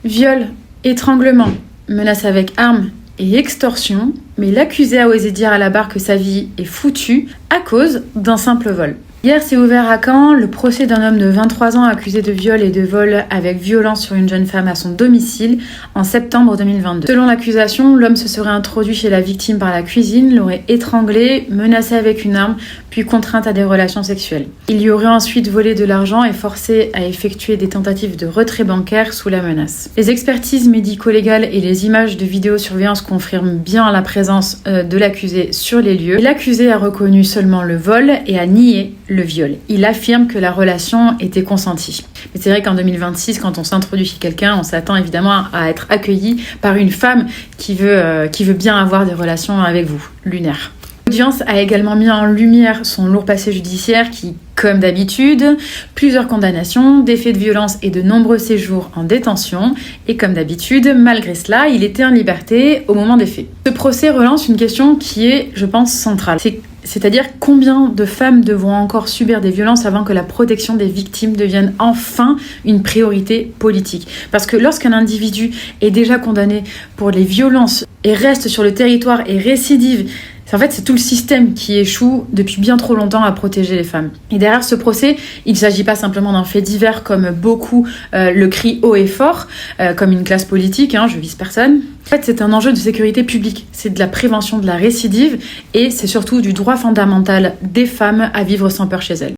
Viol, étranglement, menace avec arme et extorsion, mais l'accusé a osé dire à la barre que sa vie est foutue à cause d'un simple vol. Hier s'est ouvert à Caen le procès d'un homme de 23 ans accusé de viol et de vol avec violence sur une jeune femme à son domicile en septembre 2022. Selon l'accusation, l'homme se serait introduit chez la victime par la cuisine, l'aurait étranglée, menacée avec une arme, puis contrainte à des relations sexuelles. Il y aurait ensuite volé de l'argent et forcé à effectuer des tentatives de retrait bancaire sous la menace. Les expertises médico-légales et les images de vidéosurveillance confirment bien la présence de l'accusé sur les lieux. L'accusé a reconnu seulement le vol et a nié le viol. Il affirme que la relation était consentie. Mais c'est vrai qu'en 2026, quand on s'introduit chez quelqu'un, on s'attend évidemment à être accueilli par une femme qui veut bien avoir des relations avec vous, lunaire. L'audience a également mis en lumière son lourd passé judiciaire qui, comme d'habitude, plusieurs condamnations, des faits de violence et de nombreux séjours en détention. Et comme d'habitude, malgré cela, il était en liberté au moment des faits. Ce procès relance une question qui est, je pense, centrale. C'est-à-dire combien de femmes devront encore subir des violences avant que la protection des victimes devienne enfin une priorité politique. Parce que lorsqu'un individu est déjà condamné pour les violences et reste sur le territoire et récidive, c'est tout le système qui échoue depuis bien trop longtemps à protéger les femmes. Et derrière ce procès, il ne s'agit pas simplement d'un fait divers comme beaucoup le crient haut et fort, comme une classe politique, je vise personne. En fait, c'est un enjeu de sécurité publique, c'est de la prévention de la récidive et c'est surtout du droit fondamental des femmes à vivre sans peur chez elles.